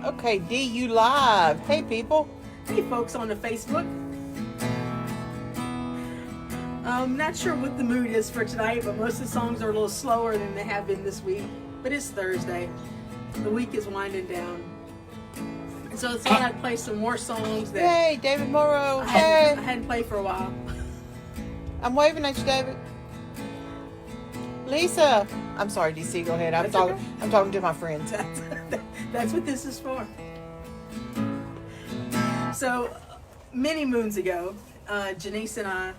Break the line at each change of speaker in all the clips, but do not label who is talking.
Okay, DU Live. Hey, people.
Hey, folks on the Facebook. I'm not sure what the mood is for tonight, but most of the songs are a little slower than they have been this week. But it's Thursday. The week is winding down. And so I thought I'd play some more songs that
Hey, David Morrow.
I
Hey.
hadn't played for a while.
I'm waving at you, David. Lisa. I'm sorry, DC. Go ahead. I'm talking to my friends.
That's what this is for. So, many moons ago, Janice and I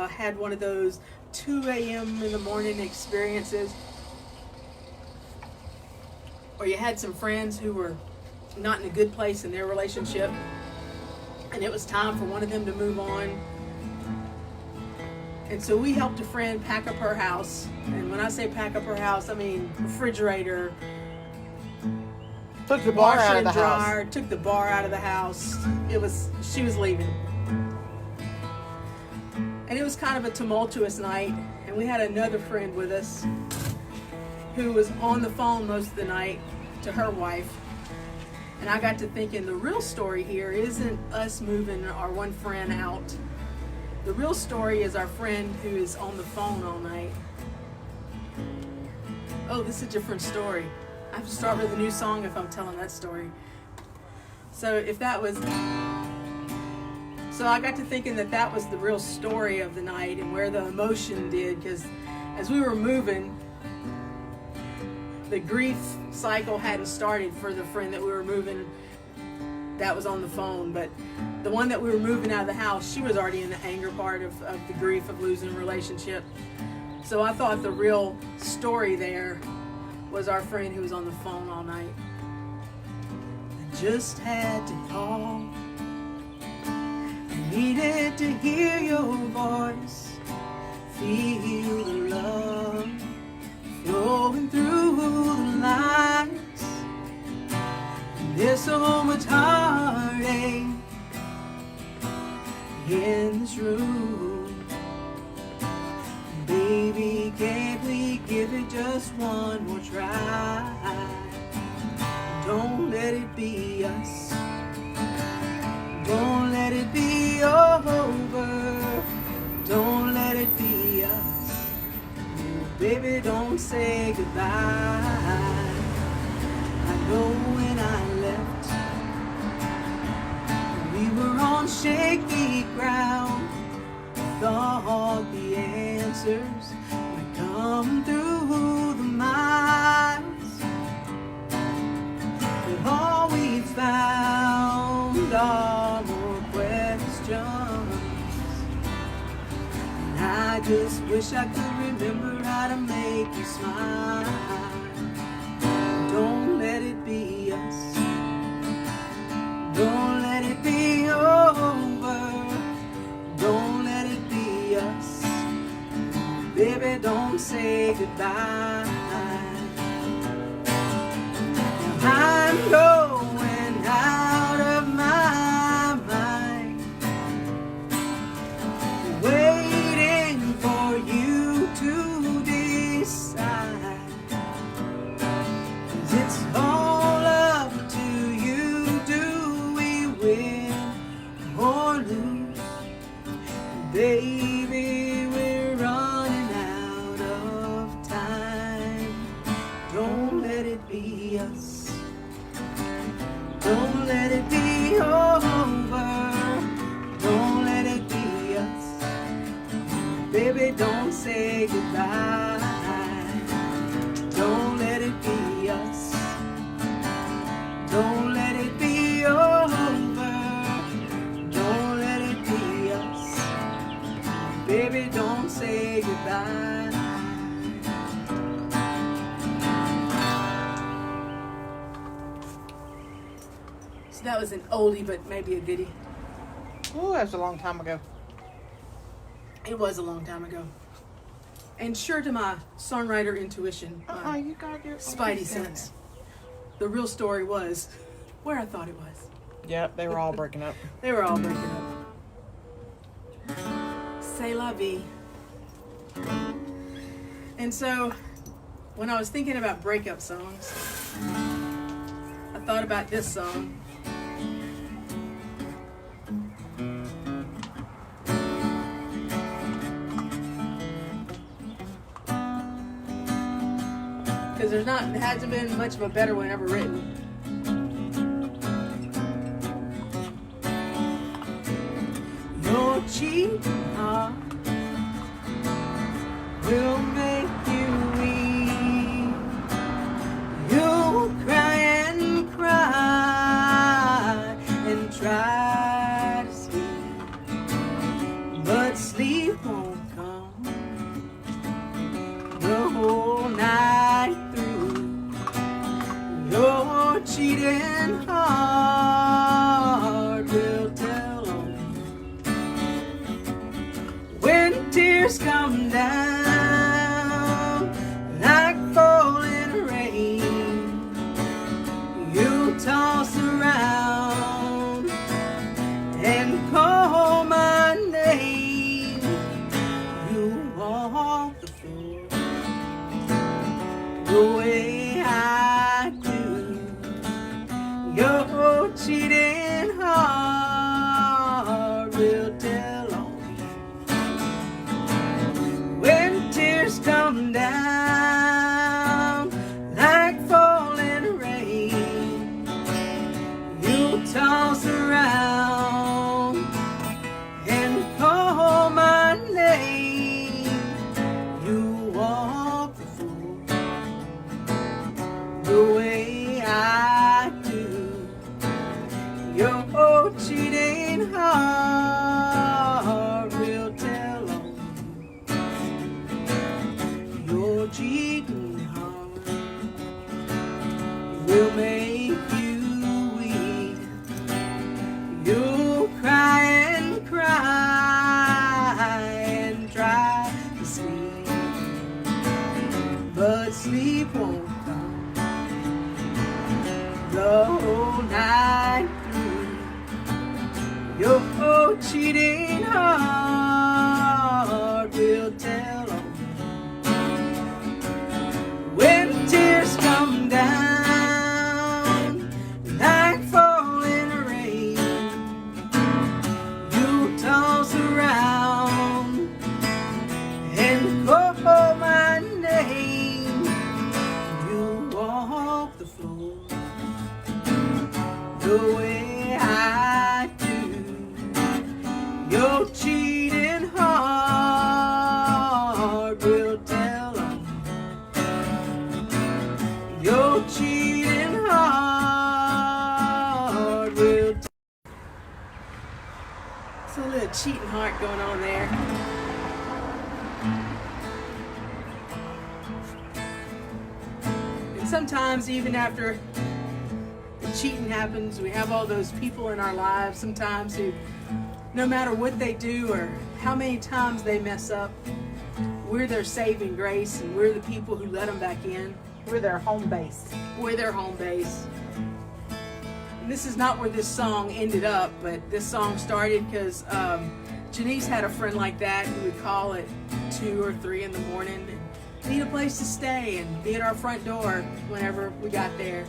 had one of those 2 a.m. in the morning experiences where you had some friends who were not in a good place in their relationship, and it was time for one of them to move on. And so we helped a friend pack up her house. And when I say pack up her house, I mean refrigerator,
Took the bar
washer
out of
and
the
dryer,
house.
took the bar out of the house. She was leaving. And it was kind of a tumultuous night. And we had another friend with us who was on the phone most of the night to her wife. And I got to thinking, the real story here isn't us moving our one friend out. The real story is our friend who is on the phone all night. Oh, this is a different story. I have to start with a new song if I'm telling that story. So I got to thinking that was the real story of the night and where the emotion did, because as we were moving, the grief cycle hadn't started for the friend that we were moving that was on the phone, but the one that we were moving out of the house, she was already in the anger part of the grief of losing a relationship. So I thought the real story there was our friend who was on the phone all night. I just had to call. I needed to hear your voice, feel the love flowing through the lines. There's so much heartache in this room. Baby, can't we give it just one more try? Don't let it be us. Don't let it be over. Don't let it be us. Baby, don't say goodbye. I know when I left, we were on shaky ground. Thought the answers would come through the miles, but all we found are more questions. And I just wish I could remember how to make you smile. Don't let it be us. Don't let it be over. Don't let it be us. Baby, don't say goodbye. Now I'm going out of my mind, waiting for you to decide. 'Cause it's all up to you. Do we win or lose? Baby, we're running out of time. Don't let it be us. Don't let it be over. Don't let it be us. Baby, don't say goodbye. Don't let it be us. Don't let it be over. Don't let it be us. Baby, don't say goodbye. So that was an oldie, but maybe a goodie.
Oh, that was a long time ago.
It was a long time ago. And sure to my songwriter intuition, my
You got your
spidey sense, the real story was where I thought it was.
Yep, they were all breaking up.
They were all breaking up. C'est la vie. And so, when I was thinking about breakup songs, I thought about this song. Because there hasn't been much of a better one ever written. Your cheating heart will make you weep. You'll cry and cry and try to sleep, but sleep won't come the whole night through. Your cheating heart will tell on you when tears come down like falling rain. You toss around and call my name. You walk the floor the way I do. Your cheating heart will tell on when tears come down like falling rain. You toss around and call my name. You walk the floor the way I do. Your cheating heart will tell on you. Your cheating heart will make you weep. You'll cry and cry and try to sleep, but sleep won't come the whole night through. Your cheating heart will tell on when tears come down like falling rain. You toss around and call my name. You walk the floor the way I do. Your cheating heart will tell on you. Your cheating heart will tell. So a little cheating heart going on there. And sometimes even after the cheating happens, we have all those people in our lives sometimes who, no matter what they do or how many times they mess up, we're their saving grace and we're the people who let them back in.
We're their home base.
We're their home base. And this is not where this song ended up, but this song started because Janice had a friend like that who would call at 2 or 3 in the morning and need a place to stay and be at our front door whenever we got there.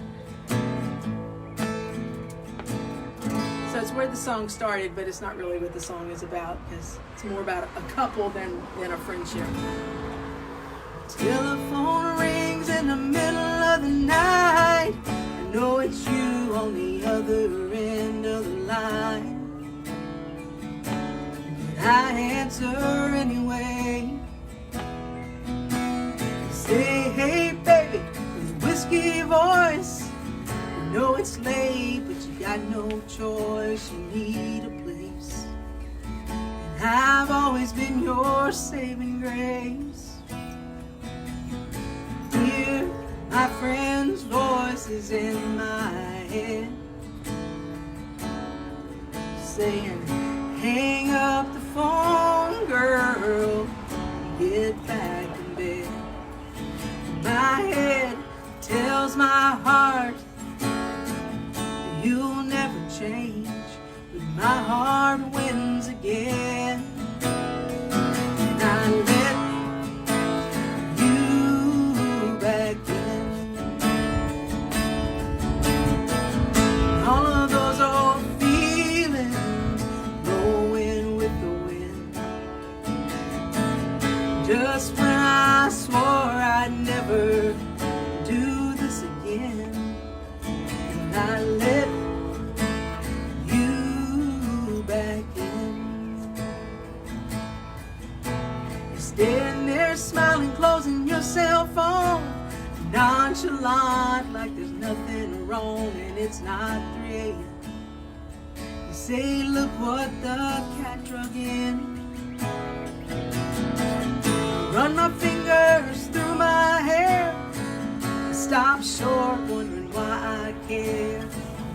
So it's where the song started, but it's not really what the song is about, because it's more about a couple than a friendship. Telephone rings in the middle of the night. I know it's you on the other end of the line. But I answer anyway. Say, hey baby, with a whiskey voice. I know it's late, but you got no choice. You need a place. And I've always been your saving grace. Hear my friend's voices in my head, saying, hang up the phone, girl, get back in bed. My head tells my heart that you'll never change, but my heart wins again. And I let you back in. yourself on, nonchalant, like there's nothing wrong and it's not 3 a.m. You say, look what the cat drug in. Run my fingers through my hair, stop short, wondering why I care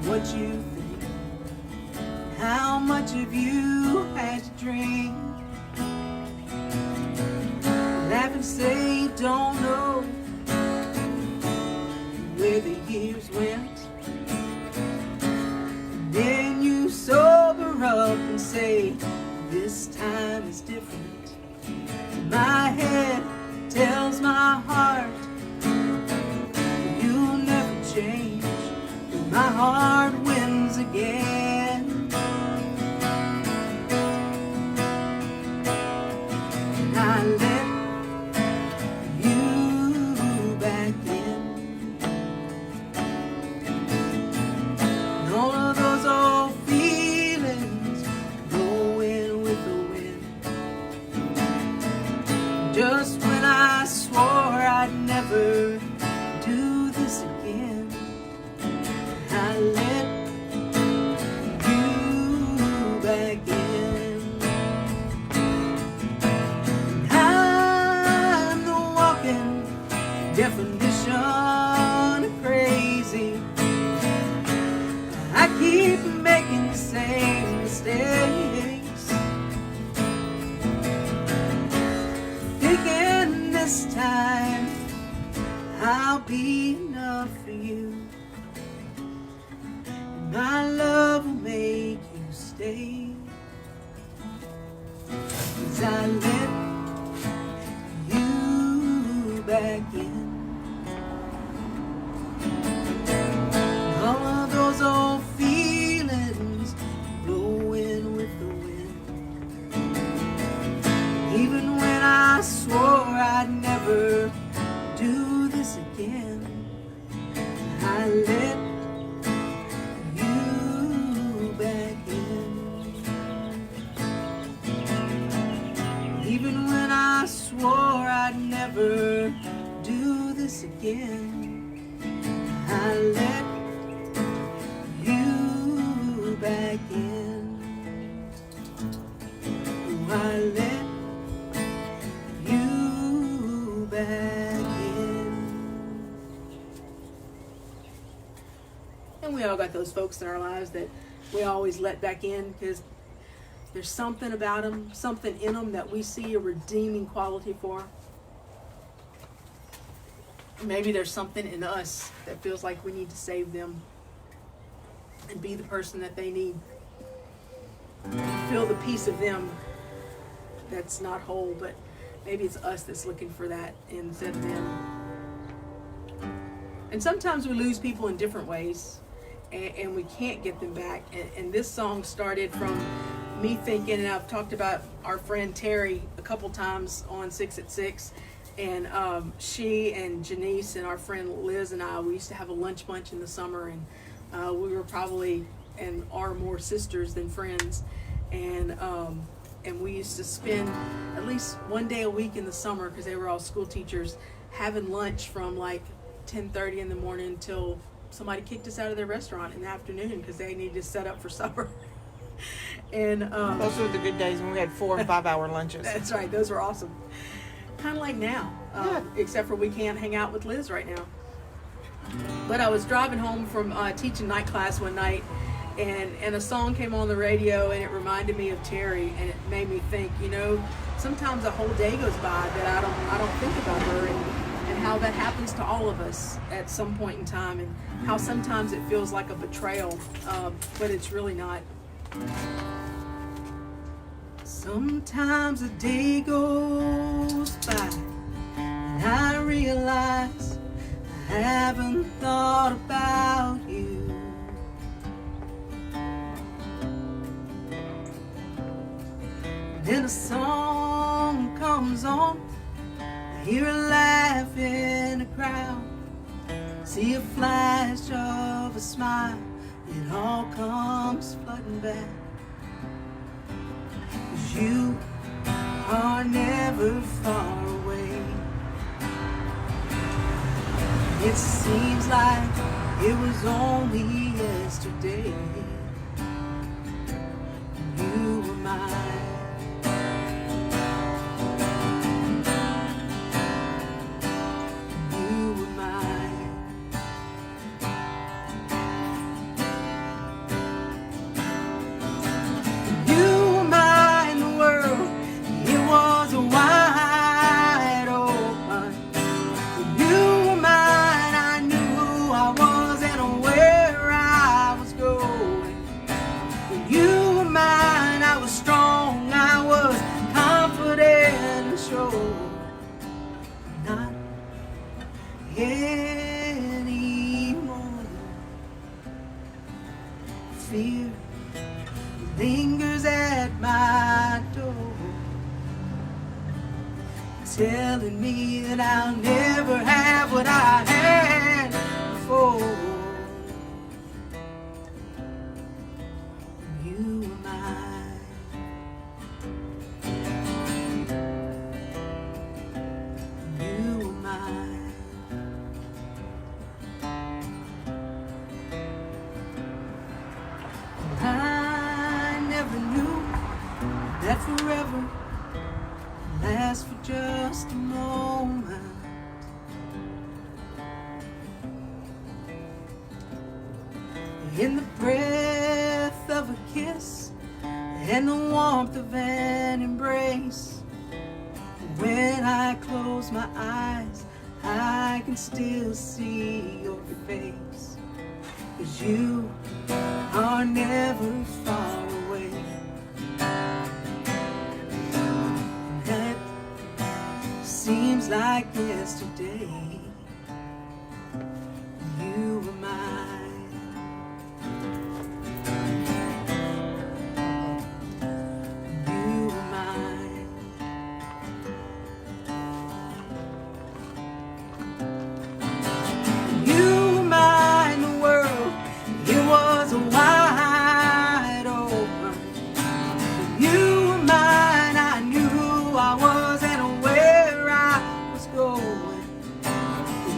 what you think. How much have you had to drink? Laugh and say you don't know where the years went. Then you sober up and say, this time is different. My head tells my heart you'll never change, but my heart wins again. And I let you back in. And all of those old feelings blowing with the wind. Just when I swore I'd never do this again, I let you back in. I'm the walking definition of crazy. I keep making the same mistakes, thinking this time I'll be enough for you. My love will make you stay, 'cause I let you back in. All of those old feelings blowing with the wind. Even when I swore I'd never do this again, I let you back in. Even when I swore I'd never do this again, I let you back in. Oh, I let you back in. And we all got those folks in our lives that we always let back in because there's something about them, something in them that we see a redeeming quality for. Maybe there's something in us that feels like we need to save them and be the person that they need. Feel the piece of them that's not whole, but maybe it's us that's looking for that instead of them. And sometimes we lose people in different ways, and we can't get them back. And this song started from me thinking, and I've talked about our friend Terry a couple times on 6 at 6, and she and Janice and our friend Liz and I, we used to have a lunch bunch in the summer, and we were probably and are more sisters than friends, and we used to spend at least one day a week in the summer, because they were all school teachers, having lunch from like 10:30 in the morning until somebody kicked us out of their restaurant in the afternoon because they needed to set up for supper. And
those were the good days when we had 4 and 5 hour lunches.
That's right, those were awesome. Kind of like now, except for we can't hang out with Liz right now. But I was driving home from teaching night class one night, and a song came on the radio, and it reminded me of Terry, and it made me think, you know, sometimes a whole day goes by that I don't think about her, and how that happens to all of us at some point in time, and how sometimes it feels like a betrayal, but it's really not. Sometimes a day goes by and I realize I haven't thought about you. Then a song comes on, I hear a laugh in the crowd, see a flash of a smile, it all comes flooding back. 'Cause you are never far away. It seems like it was only yesterday. You were mine. You were mine. You were mine. The world, it was wide open. You were mine. I knew who I was and where I was going. You were mine. I was strong. I was confident and sure. Not anymore. Fear lingers at my door, telling me that I'll never have what I had before. You were mine. You were mine. I never knew that forever lasts for just a moment. In the breath of a kiss and the warmth of an embrace. When I close my eyes, I can still see your face. 'Cause you are never far away. That seems like yesterday. You were mine. You were mine. You were mine. The world, it was wide open. You were mine. I knew who I was and where I was going.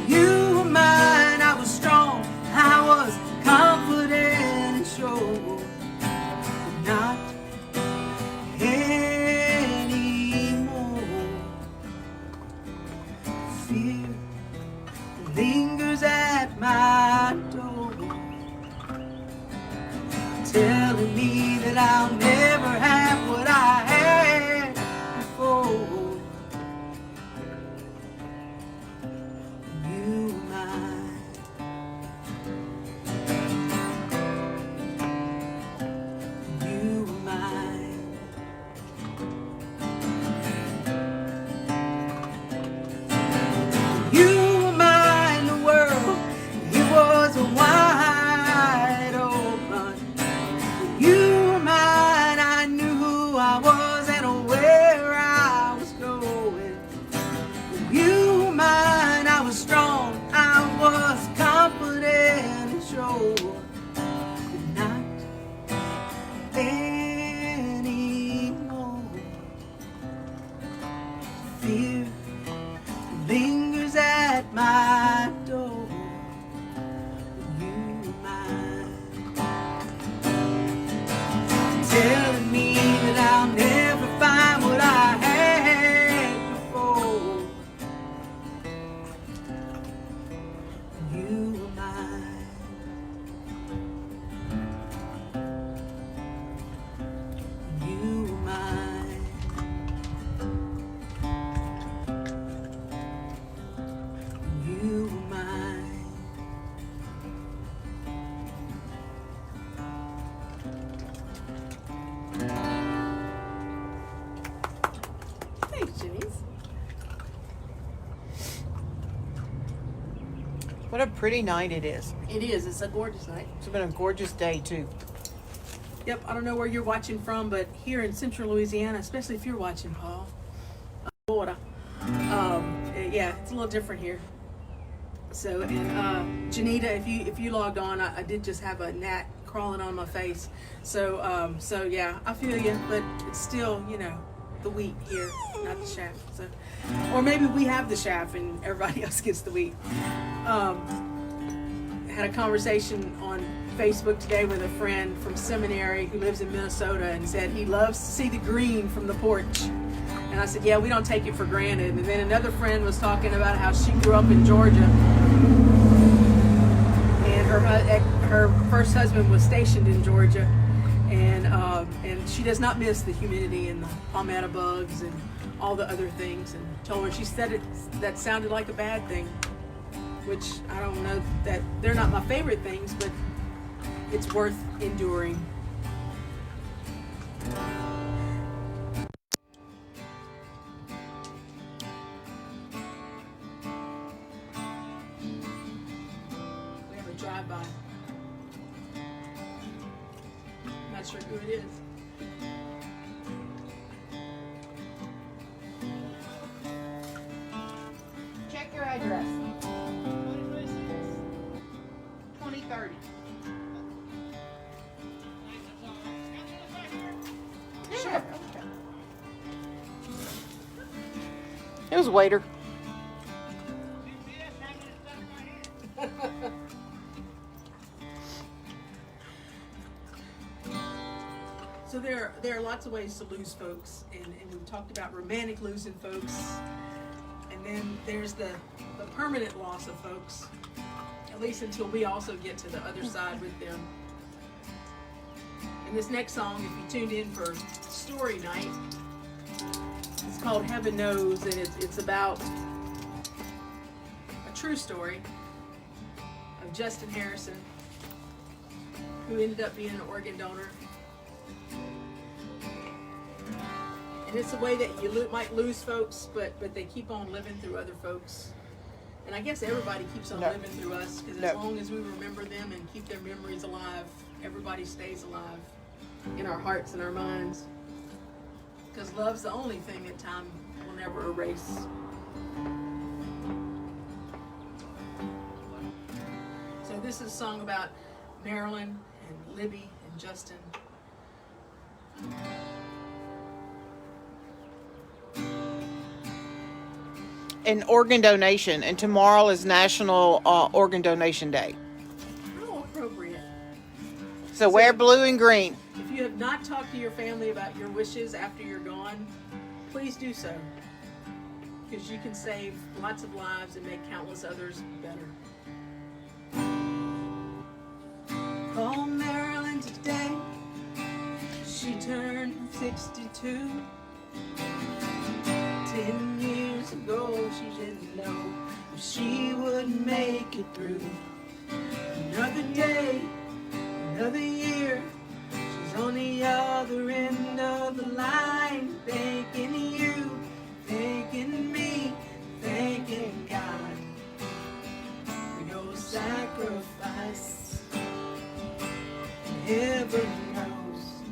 You were mine. I was strong. I was confident and sure. Not anymore. Fear lingers at my door, telling me that I'll never have what I had before. You were mine. You were mine. You were mine. The world, it was wide open. You were mine. I knew who I was and where I was going. You were mine. I was strong. I was confident and sure. Not anymore. Fear lingers at my door. You were mine. Telling me that I'll never find what I had before. You were mine. You were mine. You were mine. Thanks, Janice.
What a pretty night it is.
It is. It's a gorgeous night.
It's been a gorgeous day too.
Yep. I don't know where you're watching from, but here in Central Louisiana, especially if you're watching, Paul, Florida, yeah, it's a little different here. So, and Janita, if you logged on, I did just have a gnat crawling on my face. So, yeah, I feel you, but it's still, the wheat here, not the chaff. So, or maybe we have the chaff and everybody else gets the wheat. Had a conversation on Facebook today with a friend from seminary who lives in Minnesota and said he loves to see the green from the porch. And I said, yeah, we don't take it for granted. And then another friend was talking about how she grew up in Georgia and her first husband was stationed in Georgia, and she does not miss the humidity and the palmetto bugs and all the other things. And told her, she said that sounded like a bad thing, which I don't know, that they're not my favorite things, but it's worth enduring. We have a drive-by. Not sure who it is.
Check your address. 2030. Sure. Okay. It was a waiter.
So there are lots of ways to lose folks, and we talked about romantic losing folks, and then there's the permanent loss of folks, at least until we also get to the other side with them. And this next song, if you tuned in for story night, it's called Heaven Knows, and it's about a true story of Justin Harrison, who ended up being an organ donor. And it's a way that you might lose folks, but they keep on living through other folks. And I guess everybody keeps on living through us, because as long as we remember them and keep their memories alive, everybody stays alive in our hearts and our minds. Because love's the only thing that time will never erase. So this is a song about Marilyn and Libby and Justin.
An organ donation, and tomorrow is National Organ Donation Day.
How appropriate.
So wear blue and green.
If you have not talked to your family about your wishes after you're gone, please do so, because you can save lots of lives and make countless others better. Call Marilyn today. She turned 62. 10 years ago, she didn't know if she would make it through. Another day, another year, she's on the other end of the line, thanking you, thanking me, thanking God for your sacrifice. Heaven knows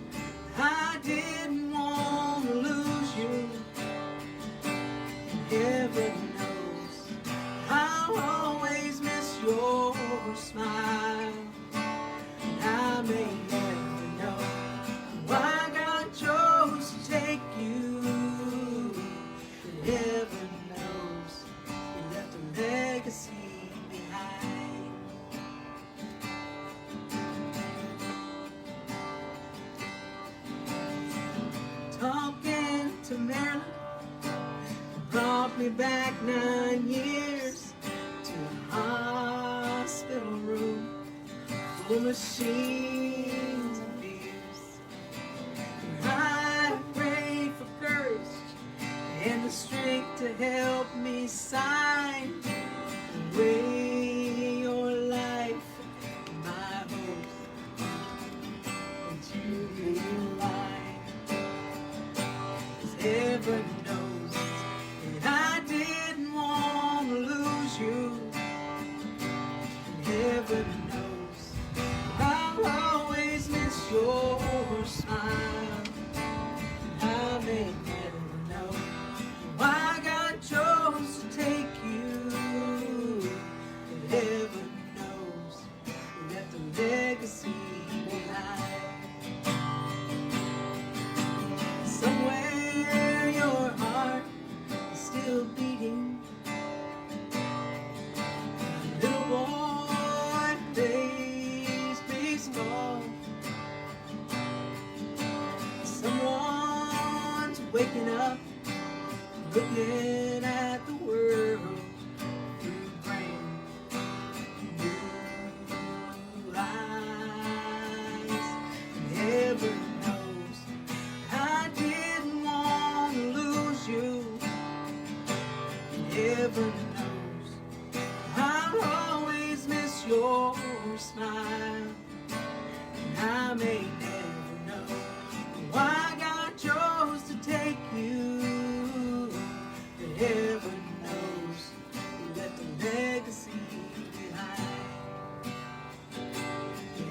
I didn't want to lose you. Heaven knows I'll always miss your smile. And I may never know why God chose to take you. But heaven knows you left a legacy behind. Talking to Marilyn brought me back 9 years to a hospital room full of machines and fears. And I prayed for courage and the strength to help me sign away your life and my hopes that you realign. 'Cause heaven knows I didn't want to lose you. And heaven knows I'll always miss your smile. And I may never know why God chose to take you. But heaven knows you left a legacy behind. Somewhere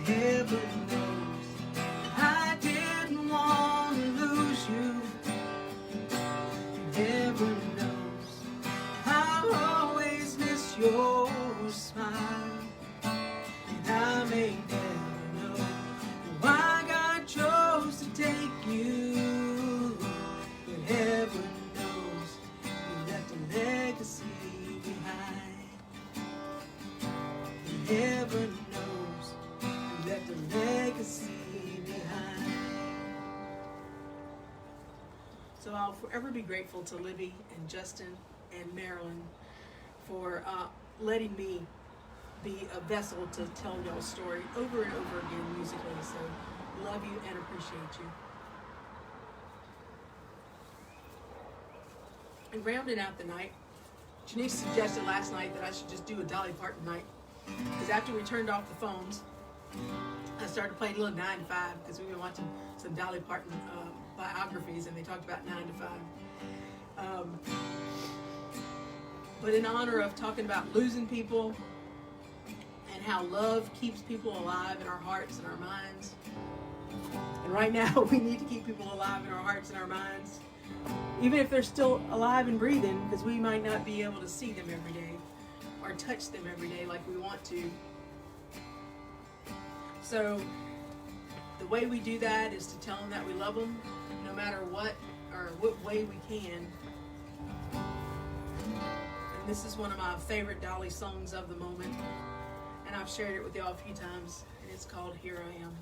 Heaven knows I didn't want to lose you. Heaven knows I'll always miss your smile. And I may never know why God chose to take you. But heaven knows you left a legacy behind. And heaven knows you left a legacy behind. So I'll forever be grateful to Libby and Justin and Marilyn for letting me be a vessel to tell y'all's story over and over again musically. So love you and appreciate you. And rounding out the night, Janice suggested last night that I should just do a Dolly Parton night. Because after we turned off the phones, I started playing a little 9 to 5 because we've been watching some Dolly Parton biographies, and they talked about 9 to 5. But in honor of talking about losing people and how love keeps people alive in our hearts and our minds, and right now we need to keep people alive in our hearts and our minds, even if they're still alive and breathing, because we might not be able to see them every day or touch them every day like we want to. So the way we do that is to tell them that we love them no matter what or what way we can. And this is one of my favorite Dolly songs of the moment, and I've shared it with y'all a few times, and it's called Here I Am.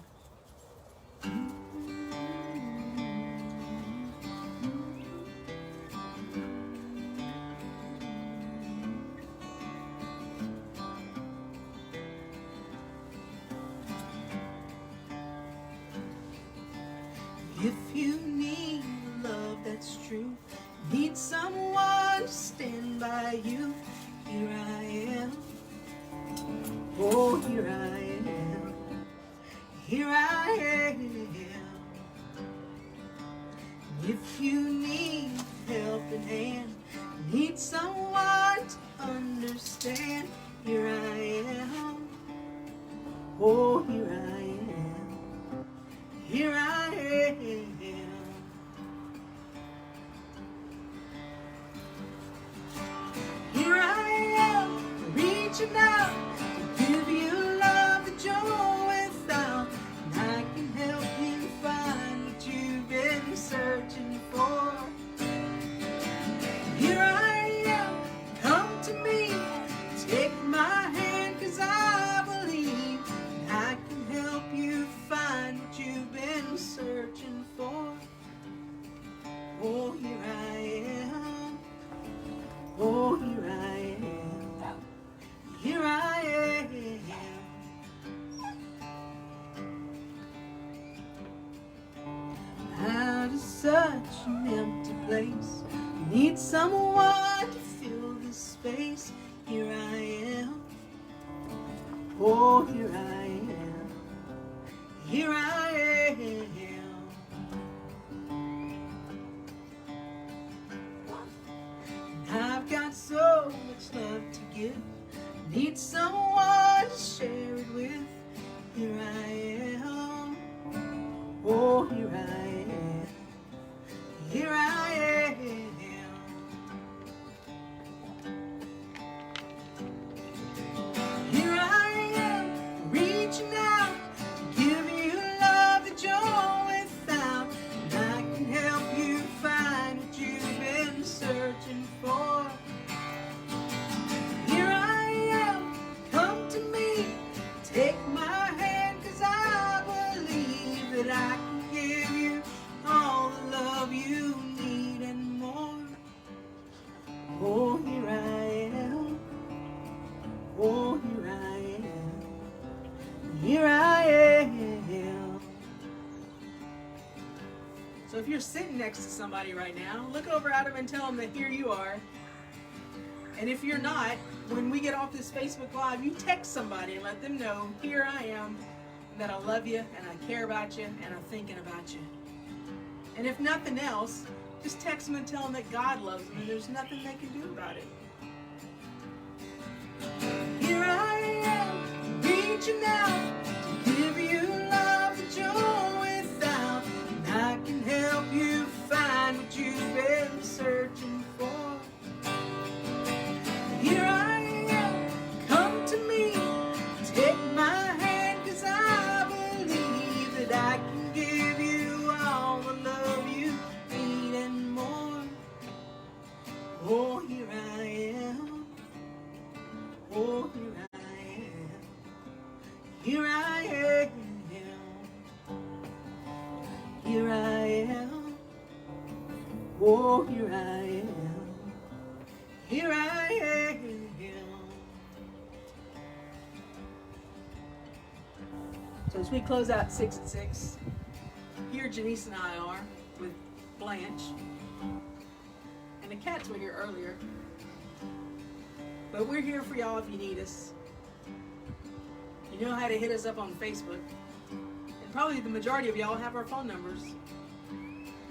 If you need love that's true, need someone to stand by you, here I am. Oh, here I am. Here I am. If you need helping hand, need someone to understand, here I am. Oh, here I am. Here I am. Here I am, reaching out to give you love that you're without. And I can help you find what you've been searching for. Here I am, come to me, take my hand, 'cause I believe I can help you find what you've been searching for. Oh, here I am. Oh, here I am. Here I am. Out of such an empty place, need someone to fill this space. Here I am. Oh, here I am. Here I am. I've got so much love to give, need someone to share it with. Here I am. Oh, here I am. Here I am. Here I am, reaching out to give you love that you're without. And I can help you find what you've been searching for. Here I am, come to me, take my hand, 'cause I believe that I can give you all the love you need and more. Oh, here I am. Oh, here I am. Here I am. So if you're sitting next to somebody right now, look over at them and tell them that here you are. And if you're not, when we get off this Facebook Live, you text somebody and let them know, here I am, and that I love you, and I care about you, and I'm thinking about you. And if nothing else, just text them and tell them that God loves them, and there's nothing they can do about it. Here I am, reaching out to give Oh, here I am. Here I am. So as we close out 6 at 6, here Janice and I are with Blanche. And the cats were here earlier. But we're here for y'all if you need us. You know how to hit us up on Facebook. And probably the majority of y'all have our phone numbers.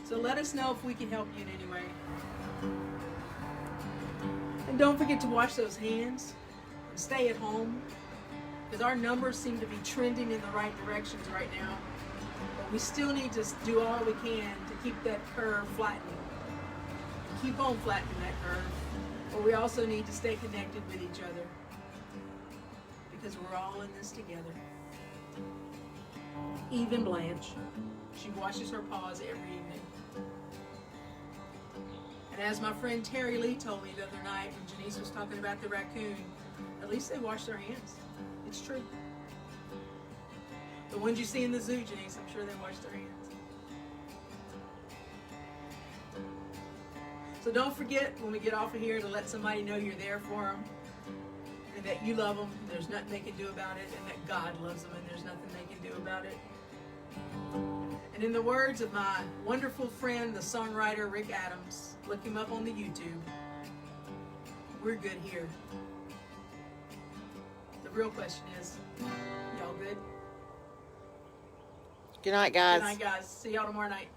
So let us know if we can help you in any way. And don't forget to wash those hands and stay at home. Because our numbers seem to be trending in the right directions right now. But we still need to do all we can to keep that curve flattening. Keep on flattening that curve. But we also need to stay connected with each other. Because we're all in this together. Even Blanche. She washes her paws every evening. And as my friend Terry Lee told me the other night when Janice was talking about the raccoon, at least they wash their hands. It's true. The ones you see in the zoo, Janice, I'm sure they wash their hands. So don't forget when we get off of here to let somebody know you're there for them and that you love them, and there's nothing they can do about it, and that God loves them and there's nothing they can do about it. And in the words of my wonderful friend, the songwriter Rick Adams, look him up on the YouTube, we're good here. The real question is, y'all good?
Good night, guys.
Good night, guys. See y'all tomorrow night.